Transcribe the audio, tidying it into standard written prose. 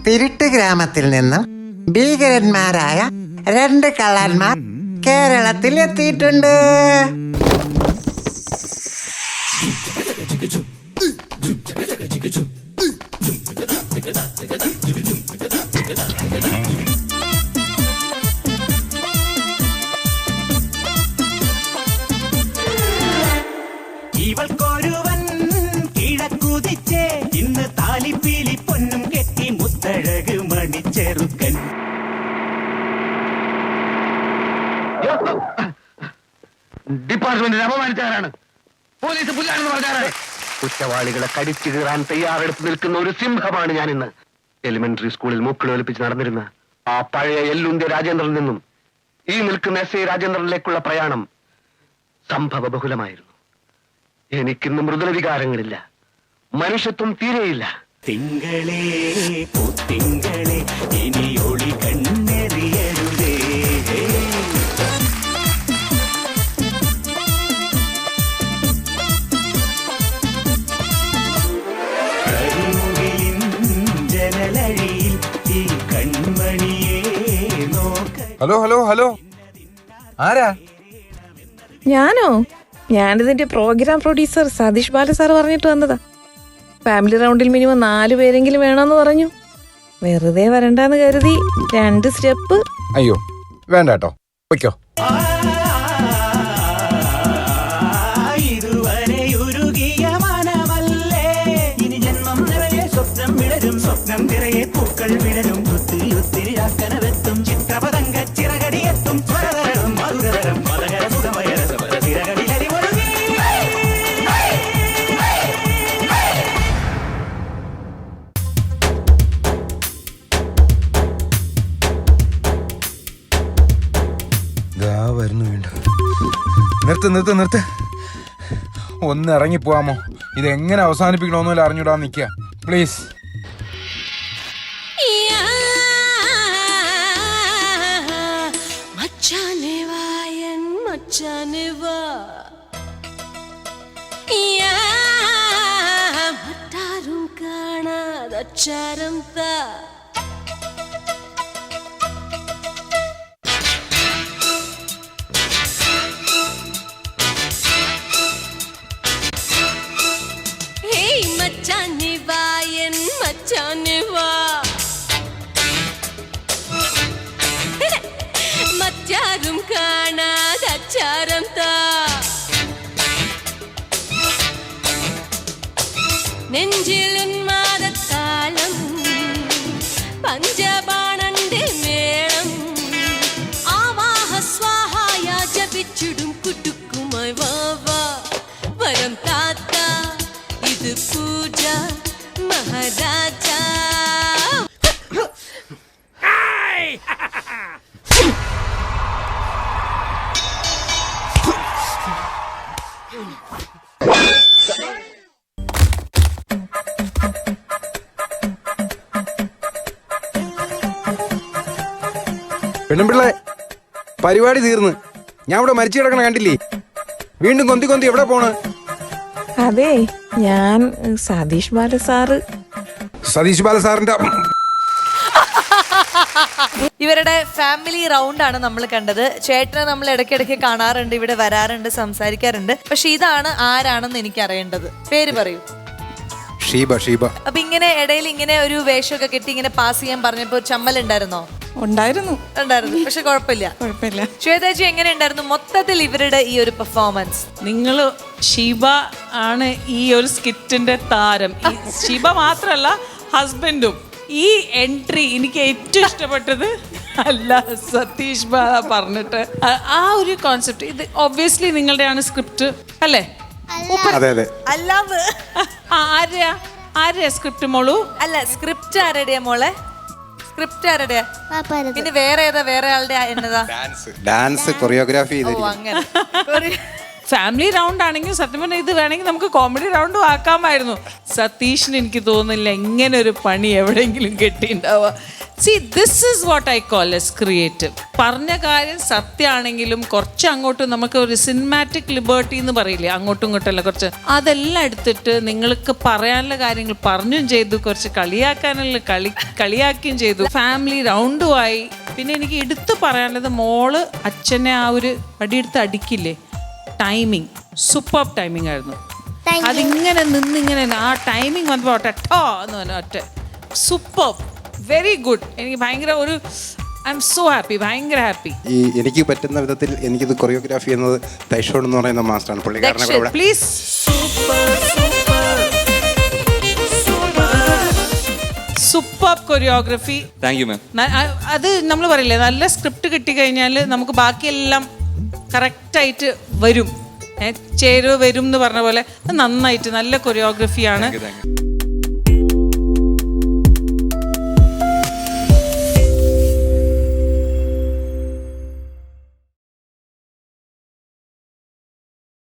തിരുട്ട് ഗ്രാമത്തിൽ നിന്നും ഭീകരന്മാരായ 2 കള്ളന്മാർ കേരളത്തിൽ എത്തിയിട്ടുണ്ട്. ഇവൾക്കൊരുവൻ കിഴക്കുതിച്ചേ ഇന്ന് താലിപ്പീലി പൊന്നും കെട്ടി മുത്തഴക് മണിച്ചെറുക്കൻ. ഡിപ്പാർട്ട്മെന്റിനെ അപമാനിച്ചാരാണ്? പോലീസ് പുല്ലാണെന്ന് പറഞ്ഞാരാണ്? കുറ്റവാളികളെ കടിച്ചു കീറാൻ തയ്യാറെടുത്ത് നിൽക്കുന്ന ഒരു സിംഹമാണ് ഞാൻ ഇന്ന്. എലിമെന്ററി സ്കൂളിൽ മൂക്കളി ഒലിപ്പിച്ച് നടന്നിരുന്ന ആ പഴയ എല്ലുന്ത്യ രാജേന്ദ്രനിൽ നിന്നും ഈ നിൽക്കുന്ന എസ് ഐ രാജേന്ദ്രനിലേക്കുള്ള പ്രയാണം സംഭവ ബഹുലമായിരുന്നു. എനിക്കിന്ന് മൃദുല വികാരങ്ങളില്ല, മനുഷ്യത്വം തീരെയില്ല. തിങ്കളേ തിങ്കളേ ഇനി ഒളി കണ്ണെറിയരുതേ. കരിമുകിലിൻ ജനലഴിയിൽ ഈ കൺമണിയെ നോക്ക. ഹലോ ഹലോ ഹലോ, ആരാ? ഞാനോ? ഞാനിതിന്റെ പ്രോഗ്രാം പ്രൊഡ്യൂസർ സതീഷ് ബാല സാർ പറഞ്ഞിട്ട് വന്നതാ. ഫാമിലി റൗണ്ടിൽ മിനിമം 4 പേരെങ്കിലും വേണമെന്ന് പറഞ്ഞു. വെറുതെ വരണ്ടെന്ന് കരുതി 2 സ്റ്റെപ്പ്. അയ്യോ വേണ്ട കേട്ടോ, വയ്ക്കോ. ഇതുവരെ ഉരുകിയ മനമല്ലേ ഇനി ജന്മം നിറയെ സ്വപ്നം വിടരും. സ്വപ്നം നിറയെ പൂക്കൾ വിടരും. ഒത്തിരി ഒത്തിരി അക്കനവെത്തും ചിത്രപതങ്ക ചിറകടിയെത്തും. സ്വരതരം മധുരതരം മതകര സുഖമയരസപര ചിറകടി ഹരിമൊഴുകി. വരുന്നു വീണ്ടും. നിർത്ത്. ഒന്ന് ഇറങ്ങി പോവാമോ? ഇത് എങ്ങനെ അവസാനിപ്പിക്കണമെന്നല്ല അറിഞ്ഞൂടാ നിൽക്കുക. പ്ലീസ്. മറ്റാരും കാണാതച്ചാരം താ. മറ്റാരും കാണാതച്ചാരം താ. നെഞ്ചിൽ ഉന്മാദത്താളം പഞ്ചബാണന്റെ മേളം. ആവാഹ സ്വാഹായ ജപിച്ചിടും കുട്ടുക്കുമായി വാവാ വരം താത്ത. ഇത് പൂജ മഹാരാജ. പെണ്ണുമ്പിള്ളേ, പരിപാടി തീർന്ന്. ഞാൻ ഇവിടെ മരിച്ചു കിടക്കണ കണ്ടില്ലേ? വീണ്ടും കൊന്തി എവിടെ പോണ്? അതെ, ഞാൻ സതീഷ് ബാല സാറ്. സതീഷ് ബാല സാറിന്റെ ഇവരുടെ ഫാമിലി റൗണ്ട് ആണ് നമ്മൾ കണ്ടത്. ചേട്ടനെ നമ്മൾ ഇടയ്ക്കിടയ്ക്ക് കാണാറുണ്ട്, ഇവിടെ വരാറുണ്ട്, സംസാരിക്കാറുണ്ട്. പക്ഷെ ഇതാണ് ആരാണെന്ന് എനിക്ക് അറിയേണ്ടത്. പേര് പറയൂ. ഷീബ. അപ്പൊ ഇങ്ങനെ ഇടയിൽ ഇങ്ങനെ ഒരു വേഷമൊക്കെ കെട്ടി ഇങ്ങനെ പാസ് ചെയ്യാൻ പറഞ്ഞപ്പോ ചമ്മൽ ഉണ്ടായിരുന്നോ? ഉണ്ടായിരുന്നു. പക്ഷെ കുഴപ്പമില്ല. ശ്വേതാജി എങ്ങനെ ഉണ്ടായിരുന്നു മൊത്തത്തിൽ ഇവരുടെ ഈ ഒരു പെർഫോമൻസ്? നിങ്ങള് ഷീബ ആണ് ഈ ഒരു സ്കിറ്റിന്റെ താരം. ഷീബ മാത്രല്ല, ഹസ്ബൻഡും. ഈ എൻട്രി എനിക്ക് ഏറ്റവും ഇഷ്ടപ്പെട്ടത്. അല്ല, സതീഷ് ബാല പറഞ്ഞിട്ട് ആ ഒരു കോൺസെപ്റ്റ്, ഇത് ഒബ്വിയസ്ലി നിങ്ങളുടെയാണ് സ്ക്രിപ്റ്റ് അല്ലേ? അതെ. അല്ലാതെ ആരെയാ സ്ക്രിപ്റ്റ് മോളു? അല്ല, സ്ക്രിപ്റ്റ് ആരുടെയാ മോളെ? സ്ക്രിപ്റ്റ് ആരുടെയാ? പിന്നെ വേറെ ആളുടെ എന്നതാ? Dance choreography. അങ്ങനെ ഫാമിലി റൗണ്ട് ആണെങ്കിൽ സത്യം പറഞ്ഞാൽ ഇത് വേണമെങ്കിൽ നമുക്ക് കോമഡി റൗണ്ടും ആക്കാമായിരുന്നു. സതീഷിന് എനിക്ക് തോന്നുന്നില്ല ഇങ്ങനെ ഒരു പണി എവിടെയെങ്കിലും കെട്ടിണ്ടാവുക. See this is what I call as creative. പറഞ്ഞ കാര്യം സത്യമാണെങ്കിലും കുറച്ച് അങ്ങോട്ടും നമുക്ക് ഒരു സിനിമാറ്റിക് ലിബർട്ടി എന്ന് പറയില്ലേ, അങ്ങോട്ടും ഇങ്ങോട്ടല്ല, കുറച്ച് അതെല്ലാം എടുത്തിട്ട് നിങ്ങൾക്ക് പറയാനുള്ള കാര്യങ്ങൾ പറഞ്ഞും ചെയ്തു, കുറച്ച് കളിയാക്കാനുള്ള കളിയാക്കുകയും ചെയ്തു. ഫാമിലി റൗണ്ടുമായി. പിന്നെ എനിക്ക് എടുത്തു പറയാനുള്ളത്, മോള് അച്ഛനെ ആ ഒരു അടിയെടുത്ത് അടിക്കില്ലേ, ടൈമിങ് സൂപ്പർ ടൈമിംഗ് ആയിരുന്നു. അതിങ്ങനെ നിന്നിങ്ങനെ ആ ടൈമിങ് വന്നപ്പോൾ ഒറ്റോ എന്ന് പറഞ്ഞ ഒറ്റ സൂപ്പർ, വെരി ഗുഡ്. എനിക്ക് ഭയങ്കര ഒരു ഐ എം സോ ഹാപ്പി, ഭയങ്കര ഹാപ്പി. ഈ എനിക്ക് പറ്റുന്ന വിധത്തിൽ എനിക്കിത് കൊറിയോഗ്രാഫി ചെയ്യുന്നത് തൈഷോൺ എന്ന് പറയുന്ന മാസ്റ്ററാണ്. പുള്ളിക്കാരനെ please. Super choreography. Thank you ma'am. അത് നമ്മൾ പറയില്ലേ, നല്ല സ്ക്രിപ്റ്റ് കിട്ടിക്കഴിഞ്ഞാൽ നമുക്ക് ബാക്കിയെല്ലാം കറക്റ്റായിട്ട് വരും, ചേരുവ വരും എന്ന് പറഞ്ഞ പോലെ നന്നായിട്ട് നല്ല കൊറിയോഗ്രഫിയാണ്.